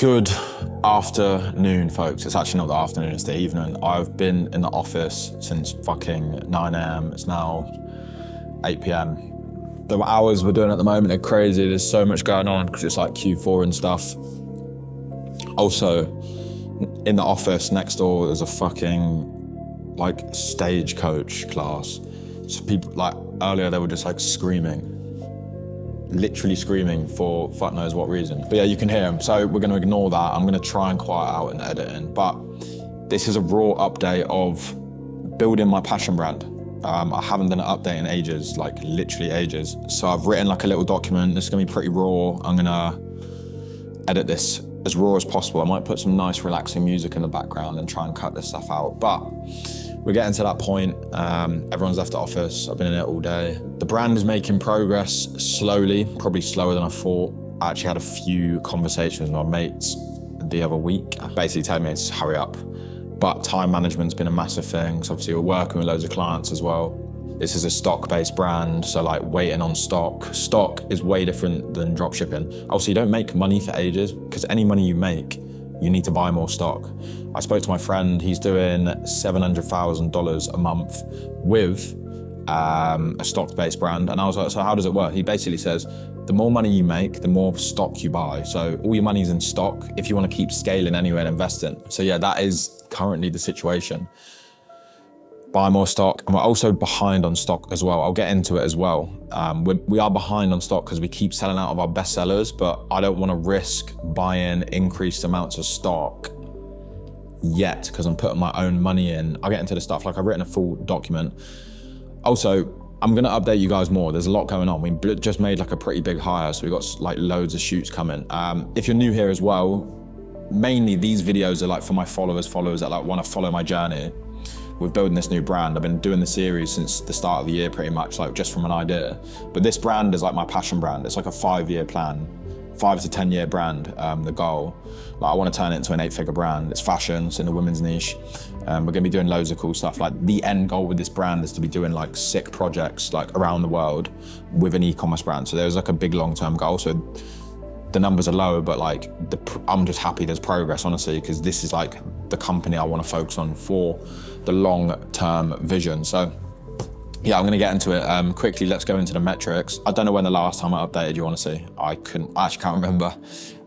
Good afternoon, folks. It's actually not the afternoon, it's the evening. I've been in the office since fucking 9 a.m. It's now 8 p.m. The hours we're doing at the moment are crazy. There's so much going on because it's like Q4 and stuff. Also, in the office next door, there's a fucking like stagecoach class. So people, like earlier, they were just like screaming. Literally screaming for fuck knows what reason. But yeah, you can hear them. So we're gonna ignore that. I'm gonna try and quiet out in editing. But this is a raw update of building my passion brand. I haven't done an update in ages, like literally ages. So I've written like a little document. This is gonna be pretty raw. I'm gonna edit this as raw as possible. I might put some nice relaxing music in the background and try and cut this stuff out. But we're getting to that point. Everyone's left the office. I've been in it all day. The brand is making progress slowly, probably slower than I thought. I actually had a few conversations with my mates the other week, basically telling me to hurry up. But time management's been a massive thing. So obviously we're working with loads of clients as well. This is a stock-based brand, so like waiting on stock. Stock is way different than drop shipping. Also, you don't make money for ages because any money you make, you need to buy more stock. I spoke to my friend, he's doing $700,000 a month with a stock-based brand. And I was like, so how does it work? He basically says, the more money you make, the more stock you buy. So all your money's in stock if you want to keep scaling anyway and investing. So yeah, that is currently the situation. Buy more stock. And we're also behind on stock as well. I'll get into it as well. We are behind on stock because we keep selling out of our best sellers, but I don't want to risk buying increased amounts of stock yet because I'm putting my own money in. I'll get into the stuff, like I've written a full document. Also, I'm gonna update you guys more. There's a lot going on. We just made like a pretty big hire, so we've got like loads of shoots coming. If you're new here as well, mainly these videos are like for my followers that like wanna follow my journey with building this new brand. I've been doing the series since the start of the year pretty much, like just from an idea. But this brand is like my passion brand. It's like a 5-year plan, 5 to 10 year brand, the goal. Like I want to turn it into an 8-figure brand. It's fashion, it's in the women's niche. We're gonna be doing loads of cool stuff. Like the end goal with this brand is to be doing like sick projects like around the world with an e-commerce brand. So there's like a big long-term goal. So the numbers are low, but like I'm just happy there's progress, honestly, because this is like the company I want to focus on for the long-term vision. So yeah, I'm gonna get into it. Quickly, let's go into the metrics. I don't know when the last time I updated you, honestly. I actually can't remember.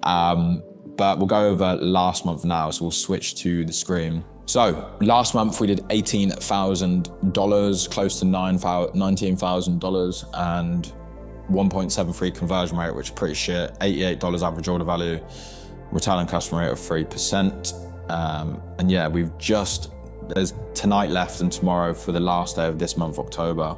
But we'll go over last month now, so we'll switch to the screen. So last month we did $18,000, close to $19,000 and 1.73 conversion rate, which is pretty shit. $88 average order value, return on customer rate of 3%. And yeah, there's tonight left and tomorrow for the last day of this month, October.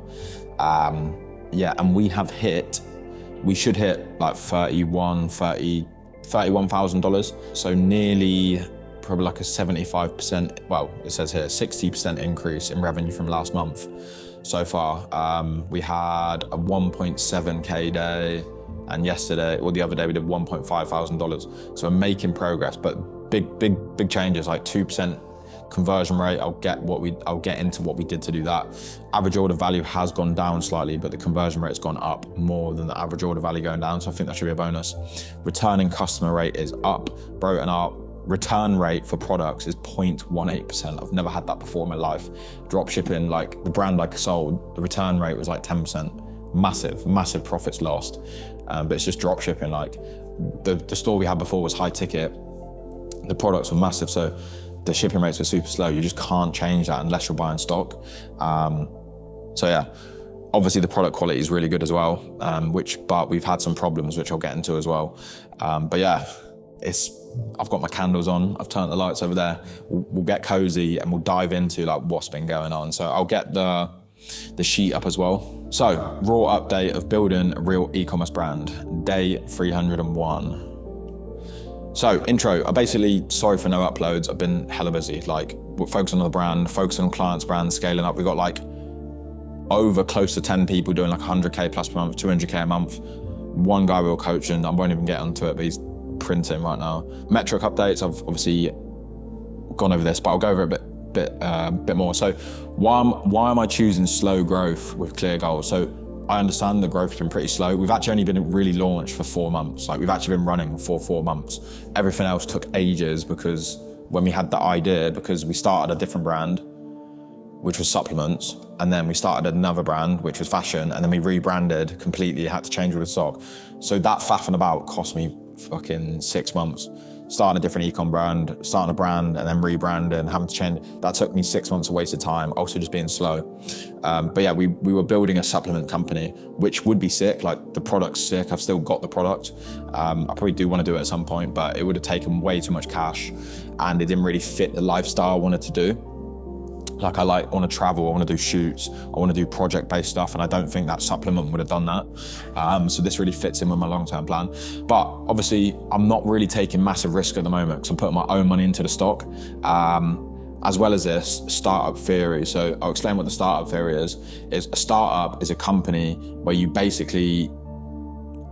Yeah, and we should hit like $31,000. So nearly probably like a 75%, well, it says here 60% increase in revenue from last month so far. We had a 1.7K day, and the other day we did $1.5 thousand. So we're making progress, but big changes, like 2% conversion rate. I'll get into what we did to do that. Average order value has gone down slightly, but the conversion rate has gone up more than the average order value going down. So I think that should be a bonus. Returning customer rate is up, bro, and our return rate for products is 0.18%. I've never had that before in my life. Drop shipping, like the brand I sold, the return rate was like 10%. Massive profits lost. But it's just drop shipping. Like the store we had before was high ticket. The products were massive, so the shipping rates are super slow. You just can't change that unless you're buying stock. So yeah, obviously the product quality is really good as well, but we've had some problems, which I'll get into as well. But yeah, I've got my candles on, I've turned the lights over there. We'll get cozy and we'll dive into like what's been going on. So I'll get the sheet up as well. So raw update of building a real e-commerce brand, day 301. So intro, sorry for no uploads. I've been hella busy. Like we're focusing on the brand, focusing on clients' brands, scaling up. We've got like over close to 10 people doing like 100K plus per month, 200K a month. One guy we were coaching, I won't even get onto it, but he's printing right now. Metric updates, I've obviously gone over this, but I'll go over a bit more. So why am I choosing slow growth with clear goals? So I understand the growth's been pretty slow. We've actually only been really launched for 4 months. Like we've actually been running for 4 months. Everything else took ages because when we had the idea, because we started a different brand, which was supplements, and then we started another brand, which was fashion, and then we rebranded completely, had to change all the stock. So that faffing about cost me fucking 6 months. Starting a different ecom brand, starting a brand, and then rebranding, having to change. That took me 6 months of wasted time, also just being slow. But yeah, we were building a supplement company, which would be sick, like the product's sick, I've still got the product. I probably do want to do it at some point, but it would have taken way too much cash, and it didn't really fit the lifestyle I wanted to do. Like I want to travel, I want to do shoots, I want to do project-based stuff, and I don't think that supplement would have done that. So this really fits in with my long-term plan. But obviously, I'm not really taking massive risk at the moment because I'm putting my own money into the stock. As well as this, startup theory. So I'll explain what the startup theory is a startup is a company where you basically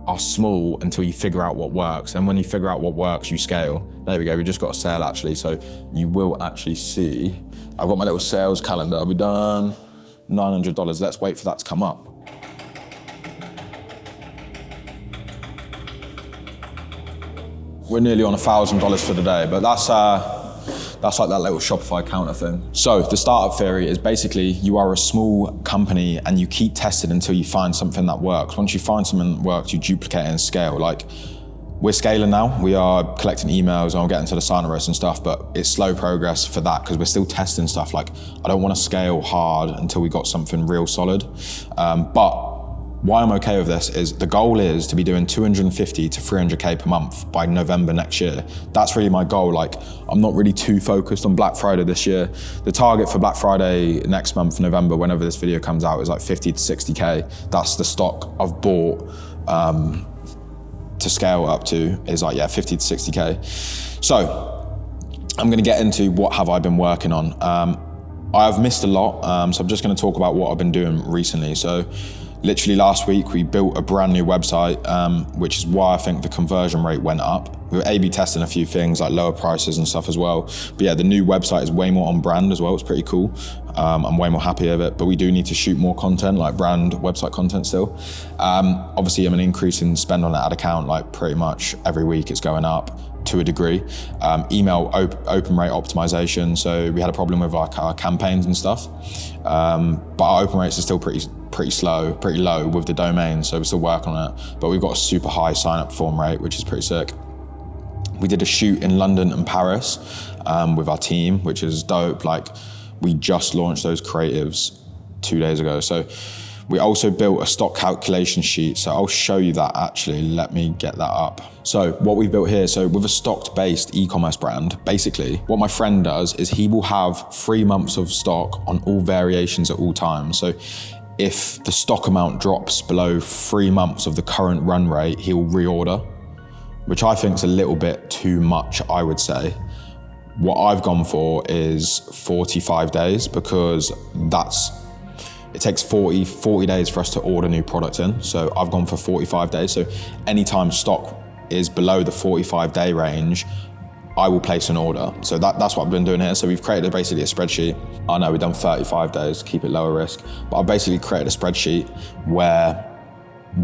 are small until you figure out what works. And when you figure out what works, you scale. There we go, we just got a sale actually. So you will actually see, I've got my little sales calendar. We've done $900. Let's wait for that to come up. We're nearly on $1,000 for the day, but that's like that little Shopify counter thing. So the startup theory is basically you are a small company and you keep testing until you find something that works. Once you find something that works, you duplicate it and scale. Like we're scaling now. We are collecting emails and I'll get into the sign-up list and stuff, but it's slow progress for that because we're still testing stuff. Like I don't want to scale hard until we got something real solid. But why I'm okay with this is the goal is to be doing 250 to 300K per month by November next year. That's really my goal. Like, I'm not really too focused on Black Friday this year. The target for Black Friday next month, November, whenever this video comes out, is like 50 to 60K. That's the stock I've bought to scale up to is like, 50 to 60K. So I'm gonna get into what have I been working on. I've missed a lot, so I'm just gonna talk about what I've been doing recently. So literally last week, we built a brand new website, which is why I think the conversion rate went up. We were A/B testing a few things like lower prices and stuff as well. But yeah, the new website is way more on brand as well. It's pretty cool. I'm way more happy with it, but we do need to shoot more content, like brand website content still. Obviously, I'm an increase in spend on that ad account, like pretty much every week it's going up to a degree. Email open rate optimization. So we had a problem with like our campaigns and stuff, but our open rates are still pretty low with the domain, so we're still working on it, but we've got a super high sign-up form rate, which is pretty sick. We did a shoot in London and Paris with our team, which is dope. Like we just launched those creatives 2 days ago. So we also built a stock calculation sheet. So I'll show you that actually. Let me get that up. So what we've built here, so with a stock-based e-commerce brand, basically what my friend does is he will have 3 months of stock on all variations at all times. So if the stock amount drops below 3 months of the current run rate, he'll reorder, which I think is a little bit too much, I would say. What I've gone for is 45 days because it takes 40 days for us to order new product in. So I've gone for 45 days. So anytime stock is below the 45-day range, I will place an order. So that's what I've been doing here. So we've created basically a spreadsheet. I know we've done 35 days, keep it lower risk, but I've basically created a spreadsheet where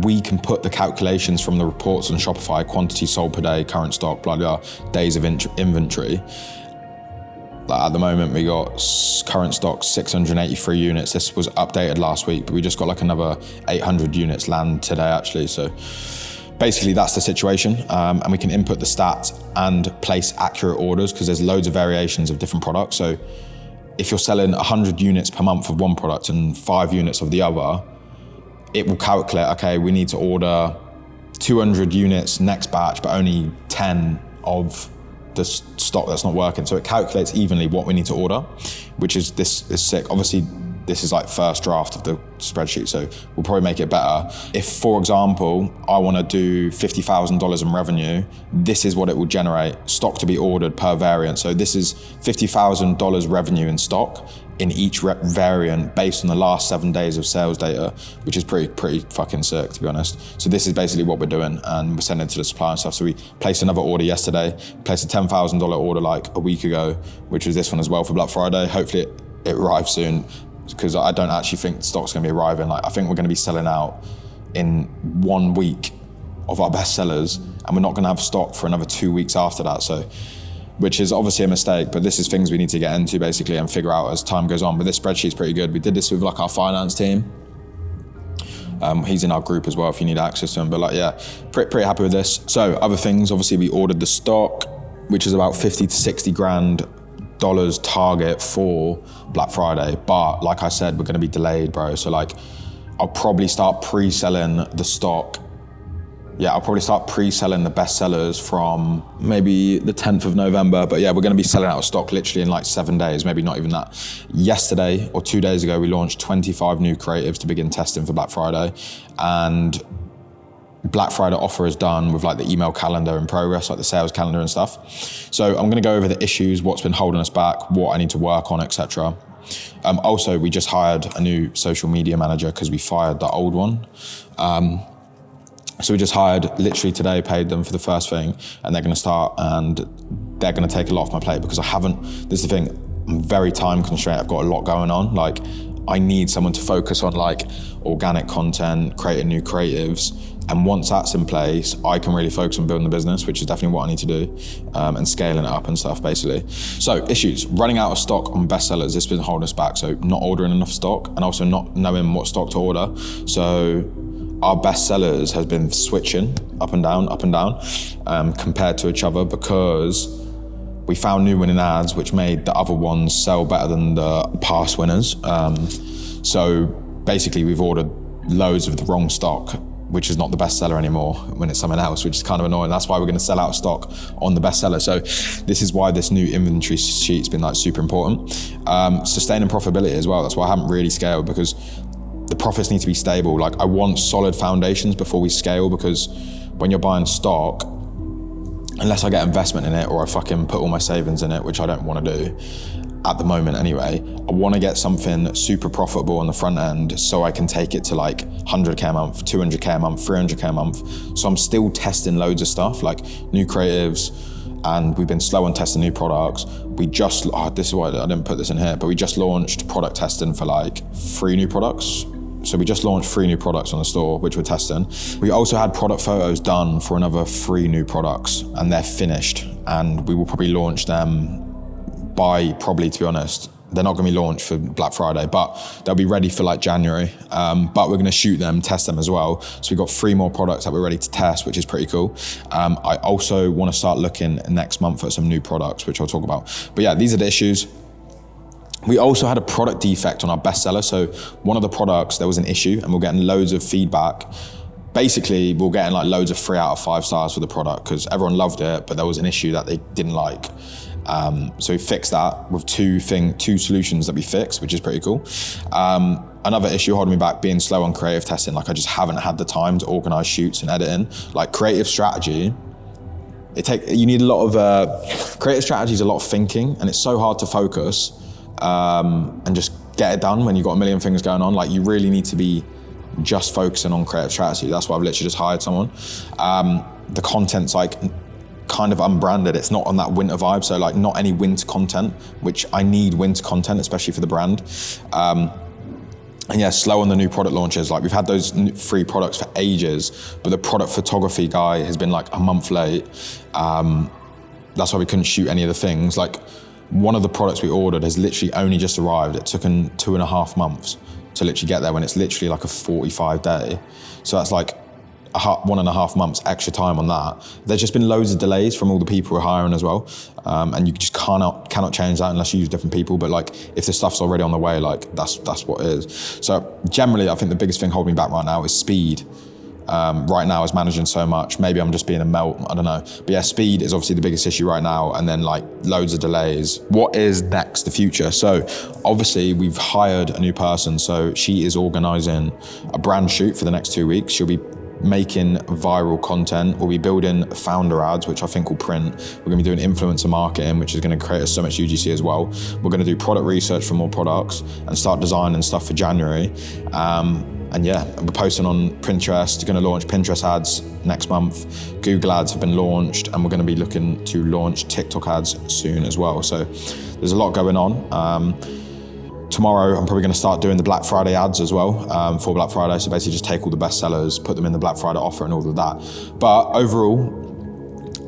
we can put the calculations from the reports on Shopify, quantity sold per day, current stock, blah, blah, days of inventory. Like at the moment, we got current stock 683 units. This was updated last week, but we just got like another 800 units land today actually. So basically that's the situation. And we can input the stats and place accurate orders because there's loads of variations of different products. So if you're selling 100 units per month of one product and 5 units of the other, it will calculate, okay, we need to order 200 units next batch, but only 10 of the stock that's not working. So it calculates evenly what we need to order, which is sick. Obviously, this is like first draft of the spreadsheet, so we'll probably make it better. If, for example, I want to do $50,000 in revenue, this is what it will generate, stock to be ordered per variant. So this is $50,000 revenue in stock in each variant based on the last 7 days of sales data, which is pretty fucking sick, to be honest. So this is basically what we're doing, and we're sending it to the supplier and stuff. So we placed another order yesterday, placed a $10,000 order like a week ago, which was this one as well for Black Friday. Hopefully it arrives soon. because I don't actually think stock's going to be arriving. Like, I think we're going to be selling out in 1 week of our best sellers, and we're not going to have stock for another 2 weeks after that. So, which is obviously a mistake, but this is things we need to get into basically and figure out as time goes on. But this spreadsheet's pretty good. We did this with like our finance team. He's in our group as well if you need access to him. But like, yeah, pretty happy with this. So other things, obviously we ordered the stock, which is about 50 to 60 grand dollars target for Black Friday. But like I said, we're going to be delayed, bro. So like, I'll probably start pre-selling the stock. Yeah, I'll probably start pre-selling the best sellers from maybe the 10th of November. But yeah, we're going to be selling out of stock literally in like 7 days, maybe not even that. Yesterday or 2 days ago, we launched 25 new creatives to begin testing for Black Friday. And Black Friday offer is done with like the email calendar in progress, like the sales calendar and stuff. So I'm going to go over the issues, what's been holding us back, what I need to work on, etc. Also, we just hired a new social media manager because we fired the old one. So we just hired literally today, paid them for the first thing, and they're going to start, and they're going to take a lot off my plate because this is the thing, I'm very time constrained. I've got a lot going on. Like, I need someone to focus on like organic content, creating new creatives. And once that's in place, I can really focus on building the business, which is definitely what I need to do, and scaling it up and stuff, basically. So issues, running out of stock on bestsellers. This has been holding us back. So not ordering enough stock and also not knowing what stock to order. So our best sellers has been switching up and down, compared to each other because we found new winning ads, which made the other ones sell better than the past winners. So basically we've ordered loads of the wrong stock, which is not the best seller anymore when it's something else, which is kind of annoying. That's why we're going to sell out of stock on the best seller. So this is why this new inventory sheet's been like super important. Sustaining profitability as well. That's why I haven't really scaled, because the profits need to be stable. Like, I want solid foundations before we scale, because when you're buying stock, unless I get investment in it or I fucking put all my savings in it, which I don't want to do at the moment anyway, I want to get something super profitable on the front end so I can take it to like 100K a month, 200K a month, 300K a month. So I'm still testing loads of stuff, like new creatives, and we've been slow on testing new products. We just, this is why I didn't put this in here, but we just launched product testing for like 3 new products. So we just launched 3 new products on the store, which we're testing. We also had product photos done for another 3 new products, and they're finished. And we will probably launch them by, probably, to be honest, they're not gonna be launched for Black Friday, but they'll be ready for like January. But we're gonna shoot them, test them as well. So we've got 3 more products that we're ready to test, which is pretty cool. I also wanna start looking next month at some new products, which I'll talk about. But yeah, these are the issues. We also had a product defect on our bestseller. So one of the products, there was an issue, and we're getting loads of feedback. Basically, we're getting like loads of 3 out of 5 stars for the product because everyone loved it, but there was an issue that they didn't like. So we fixed that with 2 solutions that we fixed, which is pretty cool. Another issue holding me back, being slow on creative testing. Like, I just haven't had the time to organize shoots and editing. Like, creative strategy, you need a lot of, creative strategy is a lot of thinking, and it's so hard to focus and just get it done when you've got a million things going on. Like, you really need to be just focusing on creative strategy. That's why I've literally just hired someone. The content's like kind of unbranded. It's not on that winter vibe. So like, not any winter content, which I need winter content, especially for the brand. And yeah, slow on the new product launches. Like, we've had those 3 products for ages, but the product photography guy has been like a month late. That's why we couldn't shoot any of the things. Like, one of the products we ordered has literally only just arrived. It took him 2.5 months to literally get there, when it's literally like a 45 day. So that's like 1.5 months extra time on that. There's just been loads of delays from all the people we're hiring as well. And you just cannot change that unless you use different people. But like, if the stuff's already on the way, like that's what it is. So generally, I think the biggest thing holding me back right now is speed. Right now, is managing so much. Maybe I'm just being a melt, I don't know. But yeah, speed is obviously the biggest issue right now, and then like loads of delays. What is next, the future? So obviously we've hired a new person, so she is organizing a brand shoot for the next 2 weeks. She'll be making viral content. We'll be building founder ads, which I think will print. We're gonna be doing influencer marketing, which is gonna create us so much UGC as well. We're gonna do product research for more products and start designing stuff for January. And yeah, we're posting on Pinterest. Going to launch Pinterest ads next month. Google ads have been launched, and we're going to be looking to launch TikTok ads soon as well. So there's a lot going on. tomorrow I'm probably going to start doing the Black Friday ads as well for Black Friday. So basically just take all the best sellers, put them in the Black Friday offer and all of that. But overall,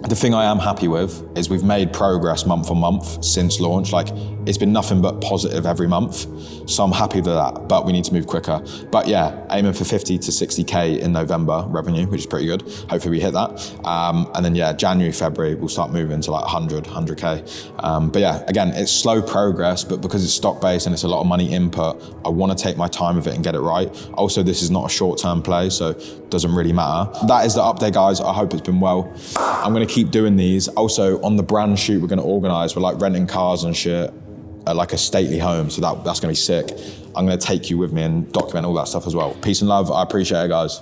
the thing I am happy with is we've made progress month on month since launch. Like, it's been nothing but positive every month. So I'm happy with that, but we need to move quicker. But yeah, aiming for 50 to 60K in November revenue, which is pretty good. Hopefully we hit that. And then yeah, January, February, we'll start moving to like 100K. But yeah, again, it's slow progress, but because it's stock-based and it's a lot of money input, I want to take my time with it and get it right. Also, this is not a short-term play, so it doesn't really matter. That is the update, guys. I hope it's been well. I'm going to keep doing these. Also, on the brand shoot we're going to organize, we're like renting cars and shit at like a stately home, so that's going to be sick. I'm going to take you with me and document all that stuff as well. Peace and love. I appreciate it, guys.